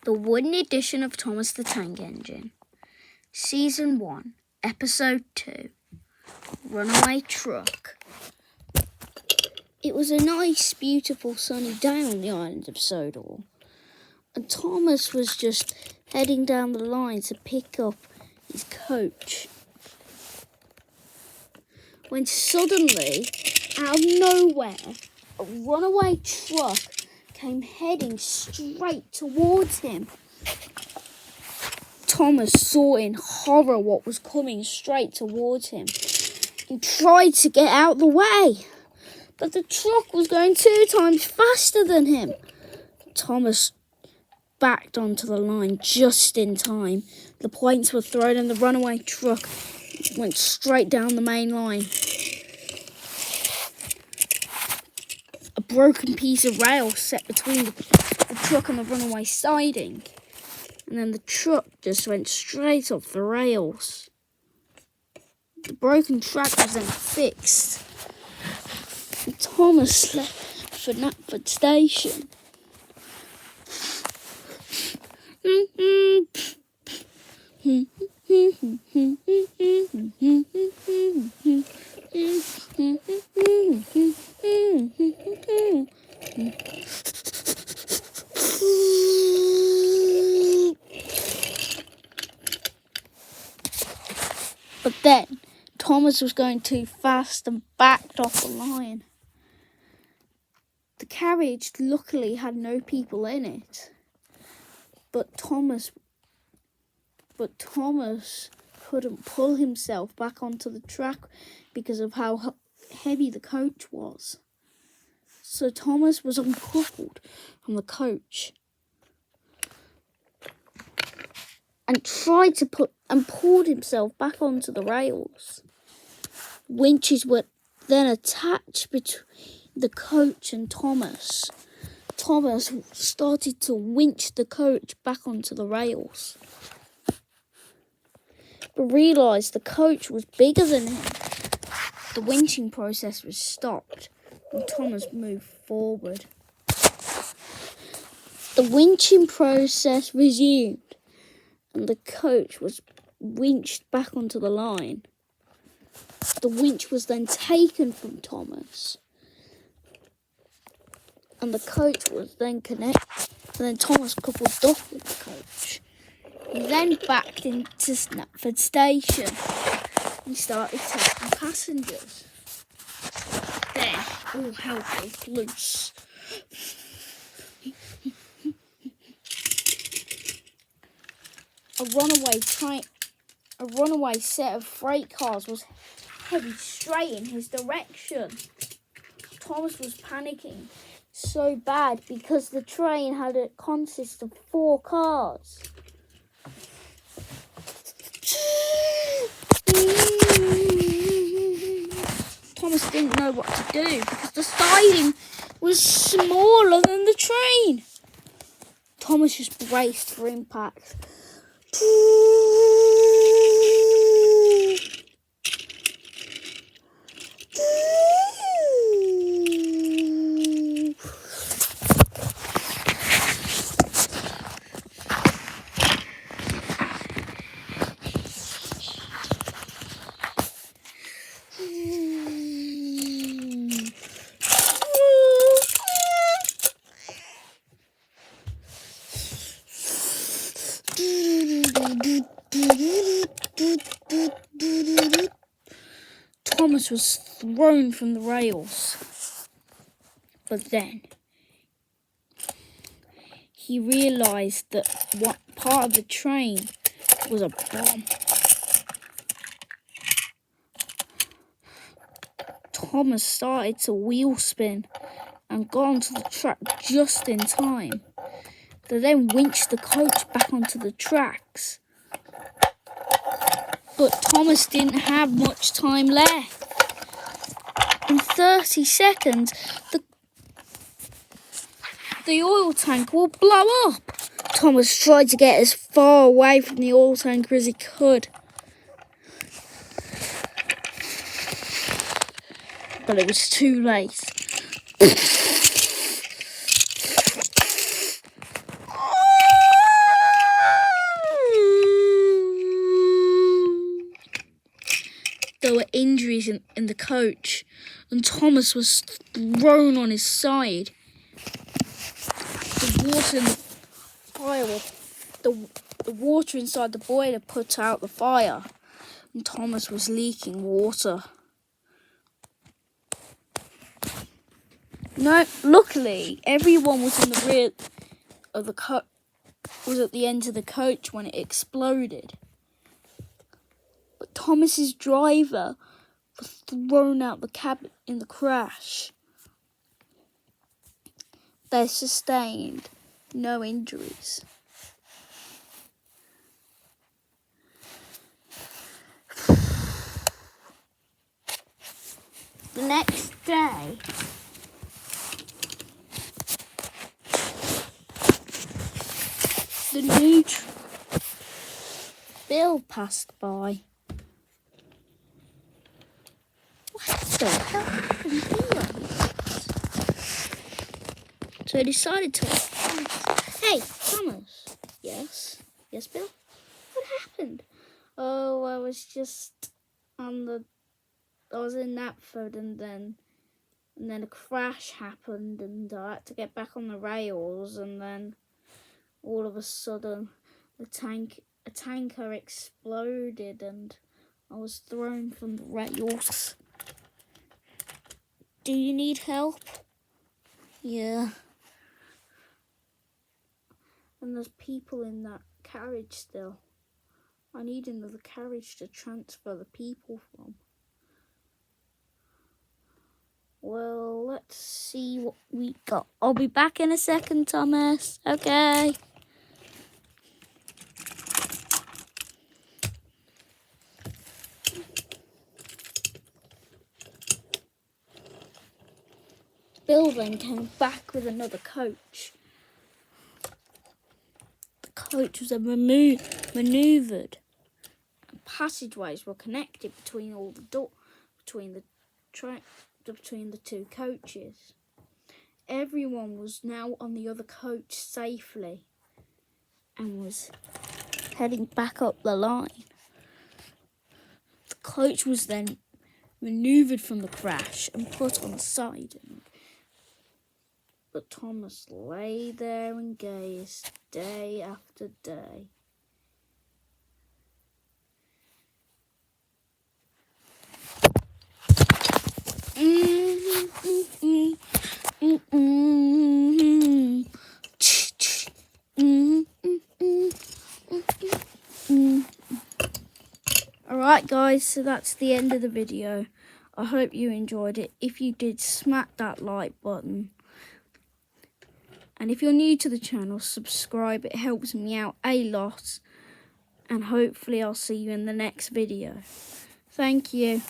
the wooden edition of Thomas the Tank Engine. Season 1, Episode 2, Runaway Truck. It was a nice, beautiful, sunny day on the island of Sodor, and Thomas was just heading down the line to pick up his coach, when suddenly, out of nowhere, a runaway truck came heading straight towards him. Thomas saw in horror what was coming straight towards him. He tried to get out of the way, but the truck was going 2 times faster than him. Thomas backed onto the line just in time. The points were thrown and the runaway truck went straight down the main line. A broken piece of rail set between the truck and the runaway siding, and then the truck just went straight off the rails. The broken track was then fixed, and Thomas left for Knapford Station. But then Thomas was going too fast and backed off the line. The carriage luckily had no people in it, but Thomas couldn't pull himself back onto the track because of how heavy the coach was. So Thomas was uncoupled from the coach and tried to pulled himself back onto the rails. Winches were then attached between the coach and Thomas. Thomas started to winch the coach back onto the rails, but realised the coach was bigger than him. The winching process was stopped and Thomas moved forward. The winching process resumed and the coach was winched back onto the line. The winch was then taken from Thomas, and the coach was then connected. And then Thomas coupled up with the coach. He then backed into Knapford Station and started taking passengers. Then all hell broke loose. A runaway set of freight cars was heading straight in his direction. Thomas was panicking so bad because the train had a consist of 4 cars. Thomas didn't know what to do because the siding was smaller than the train. Thomas just braced for impact. Thomas was thrown from the rails, but then he realised that what part of the train was a bomb. Thomas started to wheel spin and got onto the track just in time. They then winched the coach back onto the tracks. But Thomas didn't have much time left. In 30 seconds, the oil tank will blow up. Thomas tried to get as far away from the oil tanker as he could, but it was too late. in the coach, and Thomas was thrown on his side. The water in the fire, the water inside the boiler put out the fire, and Thomas was leaking water. No, luckily everyone was in the rear of the was at the end of the coach when it exploded. But Thomas's driver was thrown out the cabin in the crash. They sustained no injuries. The next day, the new Bill passed by. What the hell happened here? So I decided to ask, hey, Thomas. Yes? Yes, Bill? What happened? Oh, I was just I was in Knapford and then a crash happened and I had to get back on the rails, and then all of a sudden a tanker exploded and I was thrown from the rails. Do you need help? Yeah. And there's people in that carriage still. I need another carriage to transfer the people from. Well, let's see what we got. I'll be back in a second, Thomas. Okay. Bill then came back with another coach. The coach was manoeuvred. And passageways were connected between all the between the two coaches. Everyone was now on the other coach safely and was heading back up the line. The coach was then manoeuvred from the crash and put on the siding. But Thomas lay there and gazed day after day. Alright guys, so that's the end of the video. I hope you enjoyed it. If you did, smack that like button. And if you're new to the channel, subscribe. It helps me out a lot. And hopefully I'll see you in the next video. Thank you.